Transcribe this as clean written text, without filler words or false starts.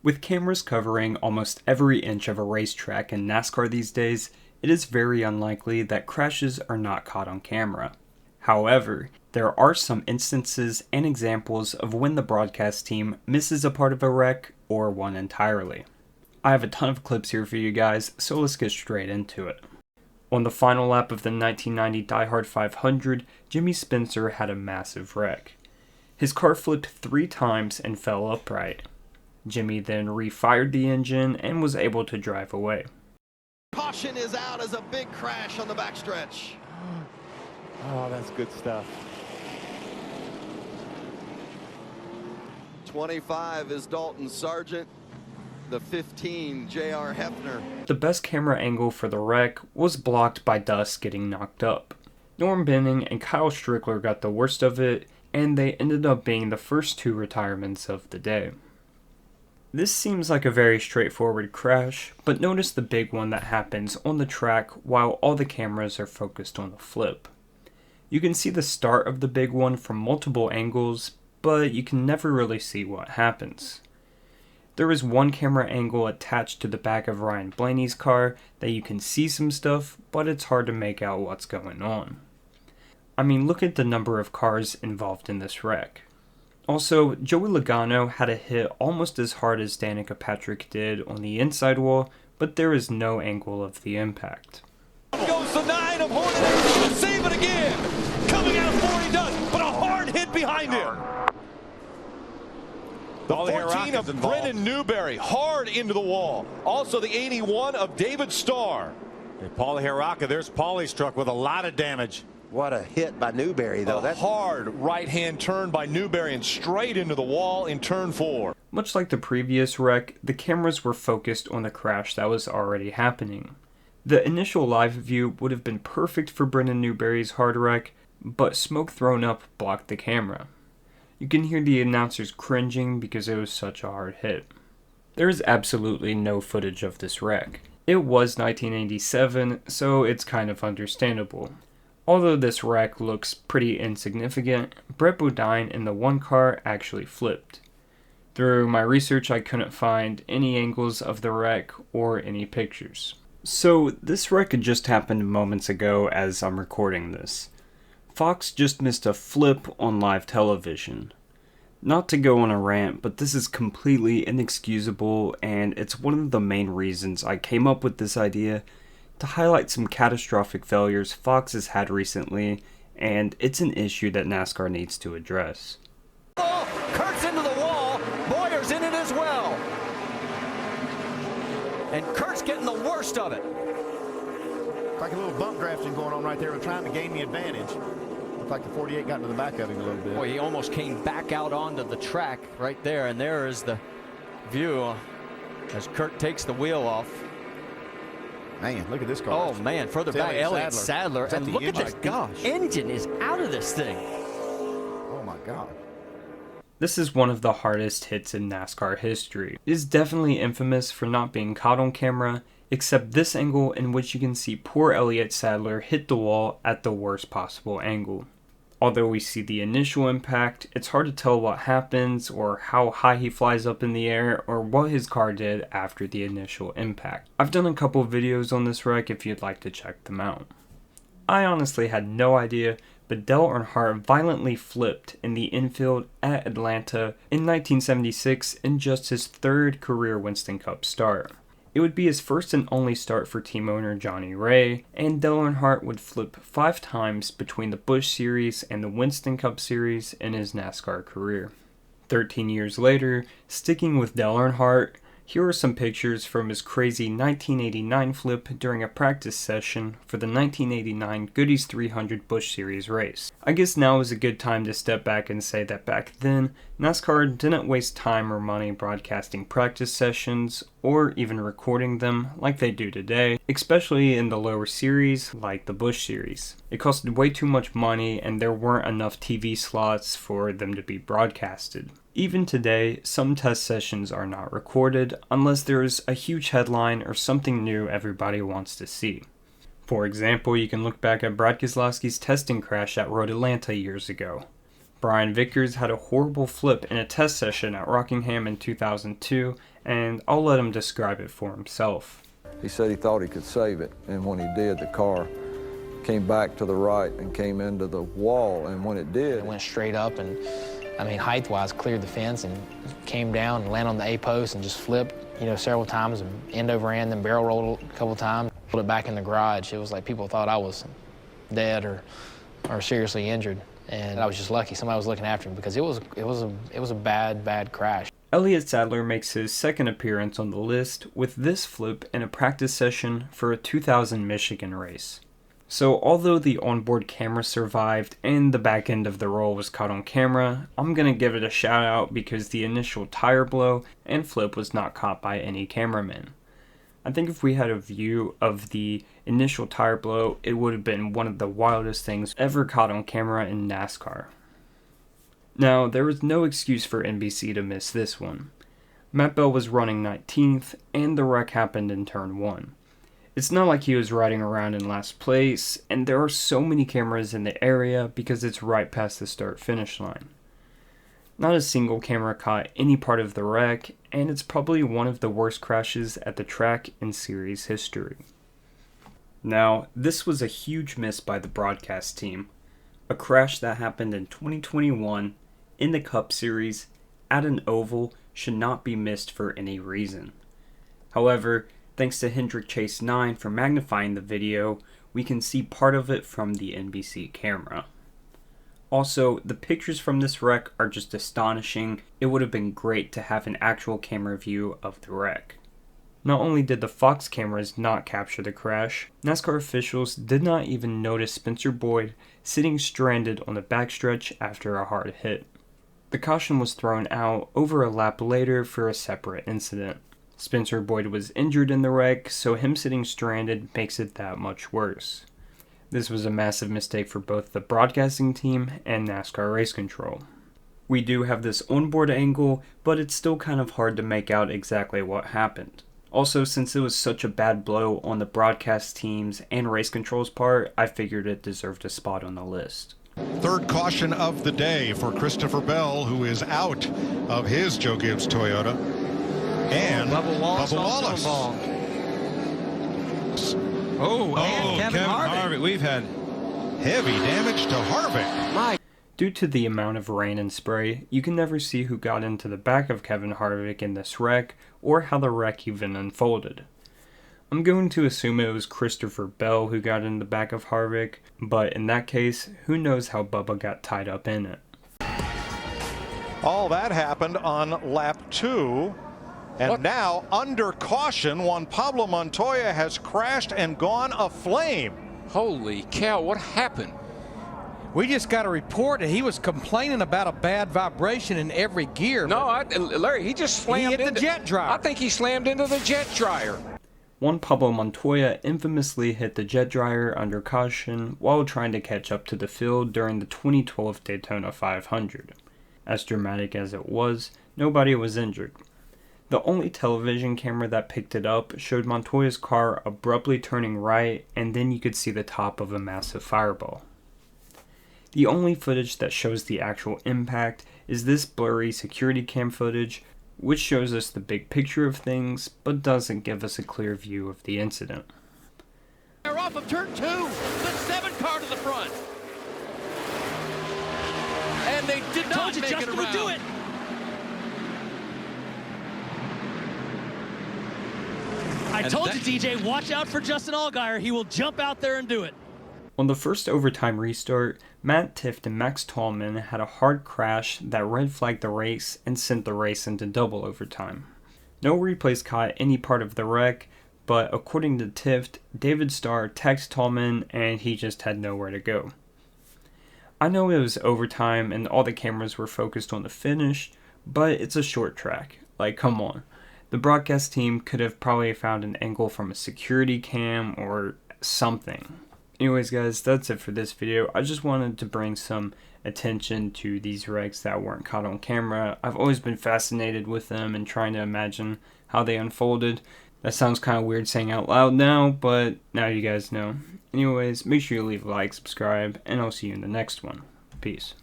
With cameras covering almost every inch of a racetrack in NASCAR these days, it is very unlikely that crashes are not caught on camera. However, there are some instances and examples of when the broadcast team misses a part of a wreck or one entirely. I have a ton of clips here for you guys, so let's get straight into it. On the final lap of the 1990 Die Hard 500, Jimmy Spencer had a massive wreck. His car flipped 3 times and fell upright. Jimmy then refired the engine and was able to drive away. Caution is out as a big crash on the backstretch. Oh, that's good stuff. 25 is Dalton Sargent. The 15, J.R. Hefner. The best camera angle for the wreck was blocked by dust getting knocked up. Norm Benning and Kyle Strickler got the worst of it, and they ended up being the first 2 retirements of the day. This seems like a very straightforward crash, but notice the big one that happens on the track while all the cameras are focused on the flip. You can see the start of the big one from multiple angles, but you can never really see what happens. There is one camera angle attached to the back of Ryan Blaney's car that you can see some stuff, but it's hard to make out what's going on. I mean, look at the number of cars involved in this wreck. Also, Joey Logano had a hit almost as hard as Danica Patrick did on the inside wall, but there is no angle of the impact. Goes the 9 of Hornet, save it again! Coming out of 40 does, but a hard hit behind him! The 14 of Brendan Newberry, hard into the wall. Also the 81 of David Starr. And Paulie Hiraka, there's Paulie struck with a lot of damage. What a hit by Newberry, though. That's hard right-hand turn by Newberry and straight into the wall in turn 4. Much like the previous wreck, the cameras were focused on the crash that was already happening. The initial live view would have been perfect for Brendan Newberry's hard wreck, but smoke thrown up blocked the camera. You can hear the announcers cringing because it was such a hard hit. There is absolutely no footage of this wreck. It was 1987, so it's kind of understandable. Although this wreck looks pretty insignificant, Brett Bodine in the one car actually flipped. Through my research, I couldn't find any angles of the wreck or any pictures. So this wreck had just happened moments ago as I'm recording this. Fox just missed a flip on live television. Not to go on a rant, but this is completely inexcusable, and it's one of the main reasons I came up with this idea to highlight some catastrophic failures Fox has had recently, and it's an issue that NASCAR needs to address. Oh, Kurt's into the wall, Boyer's in it as well. And Kurt's getting the worst of it. Like a little bump drafting going on right there. We're trying to gain the advantage. Looks like the 48 got into the back of him a little bit. Boy, he almost came back out onto the track right there, and there is the view as Kurt takes the wheel off. Man, look at this car. Oh, man, further back, Elliott Sadler. And look at this. Gosh. The engine is out of this thing. Oh, my God. This is one of the hardest hits in NASCAR history. It is definitely infamous for not being caught on camera, except this angle in which you can see poor Elliott Sadler hit the wall at the worst possible angle. Although we see the initial impact, it's hard to tell what happens or how high he flies up in the air or what his car did after the initial impact. I've done a couple videos on this wreck if you'd like to check them out. I honestly had no idea, but Dale Earnhardt violently flipped in the infield at Atlanta in 1976 in just his 3rd career Winston Cup start. It would be his first and only start for team owner Johnny Ray, and Dale Earnhardt would flip 5 times between the Busch Series and the Winston Cup Series in his NASCAR career. 13 years later, sticking with Dale Earnhardt, here are some pictures from his crazy 1989 flip during a practice session for the 1989 Goodies 300 Busch Series race. I guess now is a good time to step back and say that back then, NASCAR didn't waste time or money broadcasting practice sessions or even recording them like they do today, especially in the lower series like the Busch Series. It costed way too much money and there weren't enough TV slots for them to be broadcasted. Even today, some test sessions are not recorded unless there is a huge headline or something new everybody wants to see. For example, you can look back at Brad Keselowski's testing crash at Road Atlanta years ago. Brian Vickers had a horrible flip in a test session at Rockingham in 2002, and I'll let him describe it for himself. He said he thought he could save it, and when he did, the car came back to the right and came into the wall, and when it did... It went straight up, and I mean, height-wise, cleared the fence and came down and landed on the A-post and just flipped, you know, several times and end over end, then barrel rolled a couple times, put it back in the garage. It was like people thought I was dead or seriously injured, and I was just lucky somebody was looking after me because it was a bad crash. Elliott Sadler makes his second appearance on the list with this flip in a practice session for a 2000 Michigan race. So although the onboard camera survived and the back end of the roll was caught on camera, I'm going to give it a shout out because the initial tire blow and flip was not caught by any cameraman. I think if we had a view of the initial tire blow, it would have been one of the wildest things ever caught on camera in NASCAR. Now, there was no excuse for NBC to miss this one. Matt Bell was running 19th and the wreck happened in turn 1. It's not like he was riding around in last place, and there are so many cameras in the area because it's right past the start-finish line. Not a single camera caught any part of the wreck, and it's probably one of the worst crashes at the track in series history. Now, this was a huge miss by the broadcast team. A crash that happened in 2021 in the Cup Series at an oval should not be missed for any reason. However, thanks to Hendrick Chase 9 for magnifying the video, we can see part of it from the NBC camera. Also, the pictures from this wreck are just astonishing. It would have been great to have an actual camera view of the wreck. Not only did the Fox cameras not capture the crash, NASCAR officials did not even notice Spencer Boyd sitting stranded on the backstretch after a hard hit. The caution was thrown out over a lap later for a separate incident. Spencer Boyd was injured in the wreck, so him sitting stranded makes it that much worse. This was a massive mistake for both the broadcasting team and NASCAR Race Control. We do have this onboard angle, but it's still kind of hard to make out exactly what happened. Also, since it was such a bad blow on the broadcast team's and Race Control's part, I figured it deserved a spot on the list. Third caution of the day for Christopher Bell, who is out of his Joe Gibbs Toyota. And Bubba Wallace. And Kevin Harvick. We've had Heavy damage to Harvick. Due to the amount of rain and spray, you can never see who got into the back of Kevin Harvick in this wreck, or how the wreck even unfolded. I'm going to assume it was Christopher Bell who got in the back of Harvick, but in that case, who knows how Bubba got tied up in it. All that happened on lap 2. And now, under caution, Juan Pablo Montoya has crashed and gone aflame. Holy cow, what happened? We just got a report that he was complaining about a bad vibration in every gear. No, Larry, he just slammed into the jet dryer. I think he slammed into the jet dryer. Juan Pablo Montoya infamously hit the jet dryer under caution while trying to catch up to the field during the 2012 Daytona 500. As dramatic as it was, nobody was injured. The only television camera that picked it up showed Montoya's car abruptly turning right, and then you could see the top of a massive fireball. The only footage that shows the actual impact is this blurry security cam footage, which shows us the big picture of things, but doesn't give us a clear view of the incident. They're off of turn 2, the 7 car to the front. And they did not make it around. Do it. I told you, DJ, watch out for Justin Allgaier. He will jump out there and do it. On the first overtime restart, Matt Tifft and Max Tallman had a hard crash that red flagged the race and sent the race into double overtime. No replays caught any part of the wreck, but according to Tifft, David Starr texted Tallman and he just had nowhere to go. I know it was overtime and all the cameras were focused on the finish, but it's a short track. Like, come on. The broadcast team could have probably found an angle from a security cam or something. Anyways guys, that's it for this video. I just wanted to bring some attention to these wrecks that weren't caught on camera. I've always been fascinated with them and trying to imagine how they unfolded. That sounds kind of weird saying out loud now, but now you guys know. Anyways, make sure you leave a like, subscribe, and I'll see you in the next one. Peace.